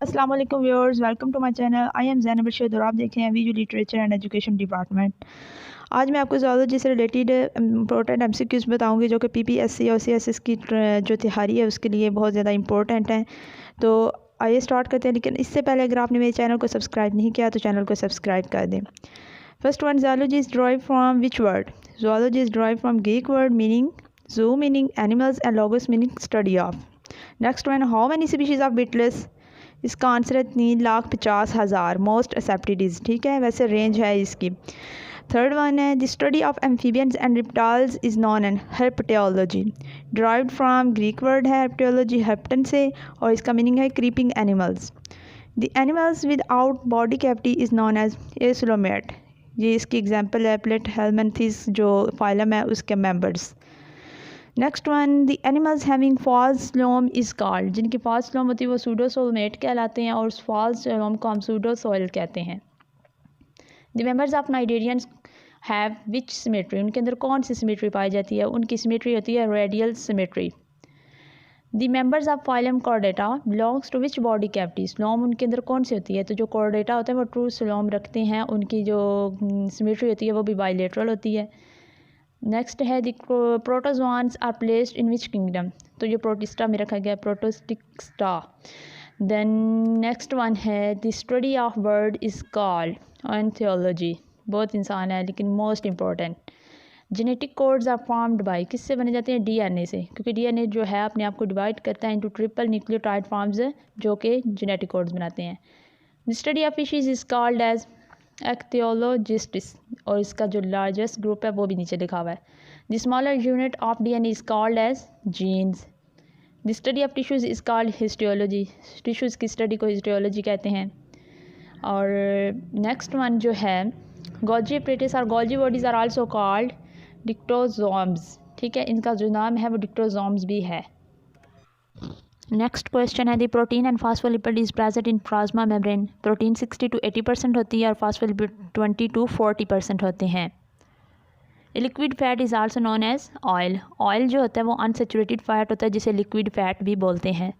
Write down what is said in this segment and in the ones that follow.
अस्सलाम वालेकुम viewers, welcome to my channel. I am Zainab Rashid और आप देख रहे हैं video literature and education department. आज मैं आपको ज़ूलॉजी से रिलेटेड इंपॉर्टेंट एमसीक्यूज़ बताऊंगी जो कि पीपीएससी और सीएसएस की जो तैयारी है उसके लिए बहुत ज़्यादा इंपॉर्टेंट है। तो आइए स्टार्ट करते हैं, लेकिन इससे पहले अगर आपने मेरे चैनल को सब्सक्राइब नहीं किया तो चैनल को सब्सक्राइब कर दें। First one, zoology is drive from which word? Zoology is drive from Greek word meaning zoo meaning animals and logos meaning study of. Next one, how many species of beetles? इसका answer है 3,50,000 most accepted is. ठीक है, वैसे रेंज है इसकी। Third one है the study of amphibians and reptiles is known as herpetology. Derived from Greek word है हर्पटेोलॉजी, हर्पटन से, और इसका मीनिंग है creeping animals. The animals without body cavity is known as acoelomate. ये इसकी example है platyhelminthes जो phylum है उसके members. Next one, the animals having false coelom is called. जिनकी फॉल्स लोम होती है वो सूडोसोलमेट कहलाते हैं और उस फॉल्स लोम को हम सूडोसोइल कहते हैं। The members of cnidarians have which symmetry. उनके अंदर कौन सी सिमेट्री पाई जाती है? उनकी सिमेट्री होती है radial symmetry. The members of phylum chordata belongs to which body cavity. Coelom उनके अंदर कौन सी होती है? तो जो कॉर्डेटा होते हैं वो ट्रू स्लोम रखते हैं, उनकी जो सिमेट्री होती है वो भी बाइलेटरल होती है। नेक्स्ट है the protozoans are placed in which kingdom. तो ये प्रोटिस्टा में रखा गया प्रोटोस्टिक्स्टा। देन नेक्स्ट वन है the study of bird is called ornithology. बहुत इंसान है लेकिन most important. Genetic codes are formed by, किससे बने जाते हैं? डीएनए से, क्योंकि डीएनए जो है अपने आप को डिवाइड करता है इनटू ट्रिपल न्यूक्लियोटाइड फॉर्म्स जो कि जेनेटिक कोड्स बनाते हैं। The study of fishes is called as ichthyologists, और इसका जो लार्जेस्ट ग्रुप है वो भी नीचे लिखा हुआ है। The smaller unit of DNA is called as genes. The study of tissues is called histology. Tissues की स्टडी को हिस्टोलॉजी कहते हैं। और नेक्स्ट वन जो है गोल्जी एपरेटस और Golgi bodies are also called dictyosomes. ठीक है, इनका जो नाम है वो डिक्टोजोम्स भी है। नेक्स्ट क्वेश्चन है दी protein and phospholipid is present in plasma membrane. Protein 60 to 80% होती है और फास्फोलिपिड 20 to 40% होते हैं। Liquid fat is also known as oil. Oil जो होता है वो अनसेचुरेटेड फैट होता है जिसे लिक्विड फैट भी बोलते हैं।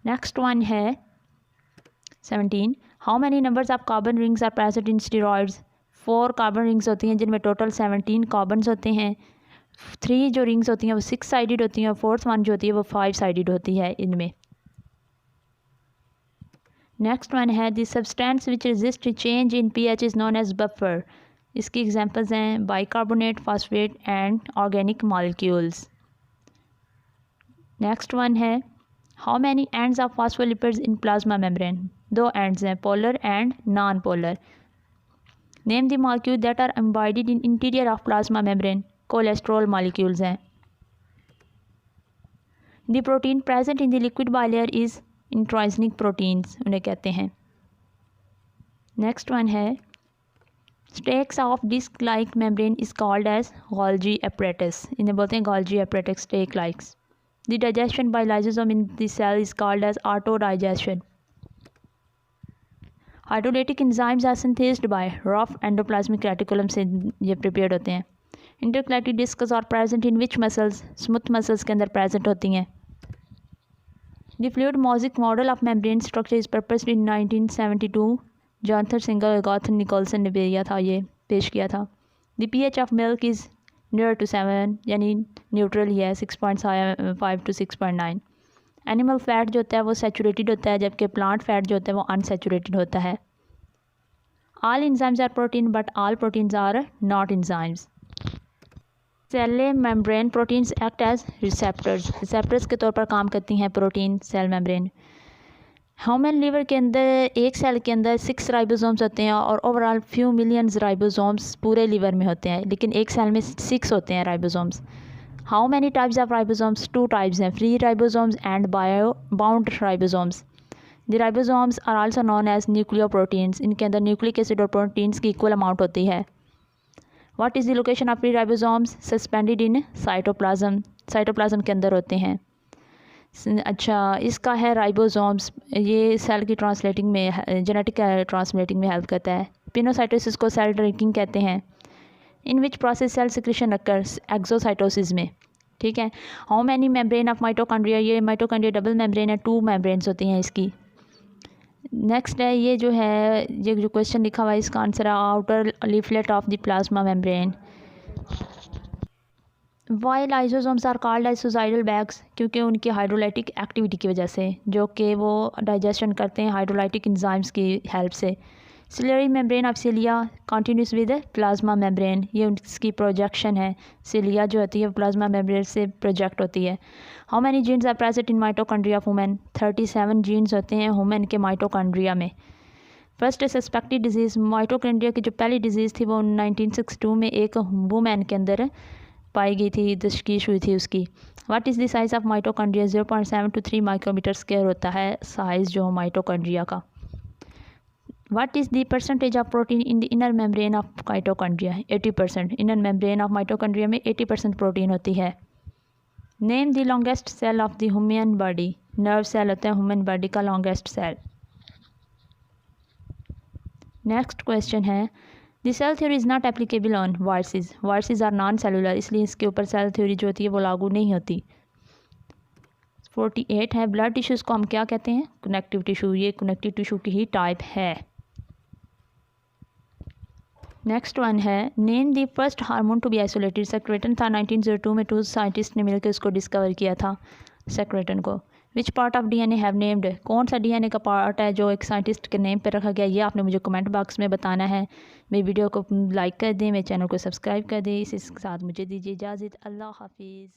नेक्स्ट वन है 17, how many numbers of carbon rings are present in steroids. 4 carbon rings होती हैं जिनमें टोटल 17 कार्बन्स होते हैं। 3 जो रिंग्स होती हैं वो 6 साइडेड होती हैं और 4th वन जो होती है वो 5 साइडेड होती है इनमें। नेक्स्ट वन है the substance which resist change in pH is known as buffer. इसकी एग्जांपल्स हैं bicarbonate, phosphate and organic molecules. Next one है how many ends of phospholipids in plasma membrane. 2 ends हैं, polar and non polar. Name the molecule that are embedded in interior of plasma membrane. Cholesterol molecules हैं। The protein present in the liquid bilayer is intrinsic proteins उन्हें कहते हैं। Next one है stacks of disc like membrane is called as Golgi apparatus. इन्हें बोलते हैं Golgi apparatus stack likes. The digestion by lysosome in the cell is called as auto digestion. Hydrolytic enzymes are synthesised by rough endoplasmic reticulum से ये prepared होते हैं। Intercalated discs are present in which muscles. Smooth muscles के अंदर present होती हैं। The fluid mosaic model of membrane structure is proposed in 1972। Jonathan single और गॉथन Nicolson ने दिया था, ये पेश किया था। The pH of milk is near to 7, यानी न्यूट्रल ही है, 6.5 to 6.9। एनिमल फैट जो होता है वो सेचुरेटेड होता है जबकि प्लांट फैट जो होता है वो अनसेचुरेटेड होता है। All enzymes are protein but all proteins are not enzymes. Cell membrane proteins act as receptors के तौर पर काम करती हैं protein cell membrane. Human liver के अंदर एक सेल के अंदर 6 राइबोसोम्स होते हैं और ओवरऑल फ्यू मिलियंस राइबोसोम्स पूरे लीवर में होते हैं, लेकिन एक सेल में 6 होते हैं ribosomes. How many types of ribosomes? 2 types हैं, free ribosomes and bound ribosomes. The ribosomes are also known as nucleoproteins. इनके अंदर न्यूक्लिक एसिड और प्रोटीन्स की इक्वल अमाउंट होती है। What is the location of free ribosomes? Suspended in cytoplasm. Cytoplasm के अंदर होते हैं। अच्छा, इसका है राइबोसोम्स, ये सेल की ट्रांसलेटिंग में, जेनेटिक ट्रांसलेटिंग में हेल्प करता है। पिनोसाइटोसिस को सेल ड्रिंकिंग कहते हैं। In which process cell secretion occurs? Exocytosis में। ठीक है। How many membrane of mitochondria, ये माइटोकॉन्ड्रिया डबल मेम्ब्रेन है, 2 मेम्ब्रेन्स होती हैं इसकी। नेक्स्ट है ये जो है, ये जो क्वेश्चन लिखा हुआ है इसका आंसर है outer leaflet of the plasma membrane. Why lysosomes are called as suicidal bags, क्योंकि उनकी हाइड्रोलाइटिक एक्टिविटी की वजह से, जो कि वो डाइजेशन करते हैं हाइड्रोलाइटिक एंजाइम्स की हेल्प से। Ciliary membrane of cilia continuous with plasma membrane, ये उसकी प्रोजेक्शन है। सिलिया जो होती है प्लाज्मा मेम्ब्रेन से प्रोजेक्ट होती है। How many genes are present in mitochondria of women, 37 genes होते हैं वुमेन के माइटोकॉन्ड्रिया में। फर्स्ट सस्पेक्टेड डिजीज़, माइटोकॉन्ड्रिया की जो पहली डिजीज़ थी वो 1962 में एक वुमेन के अंदर पाई गई थी, तशखीस हुई थी उसकी। What is the size of mitochondria, 0.7 to 3 micrometre square होता है साइज़ जो माइटोकॉन्ड्रिया का। What is the percentage of protein in the inner membrane of mitochondria, 80%। Inner membrane of mitochondria में 80% प्रोटीन होती है। Name the longest cell of the human body, nerve cell होता है human body का longest cell. Next question है, the cell theory is not applicable on viruses, viruses are non cellular, इसलिए इसके ऊपर सेल थ्योरी जो होती है वो लागू नहीं होती। 48 है, ब्लड टिश्यूज़ को हम क्या कहते हैं, कनेक्टिव टिश्यू, ये कनेक्टिव टिश्यू की ही टाइप है। नेक्स्ट वन है, name the first hormone to be isolated, secretin था 1902 में, 2 साइंटिस्ट ने मिलकर इसको डिस्कवर किया था सेक्रेटन को। Which part of DNA have named, कौन सा डीएनए का पार्ट है जो एक साइंटिस्ट के नेम पर रखा गया, ये आपने मुझे कमेंट बॉक्स में बताना है। मेरी वीडियो को लाइक कर दें, मेरे चैनल को सब्सक्राइब कर दें। इसी के साथ मुझे दीजिए इजाज़त, अल्लाह हाफिज़।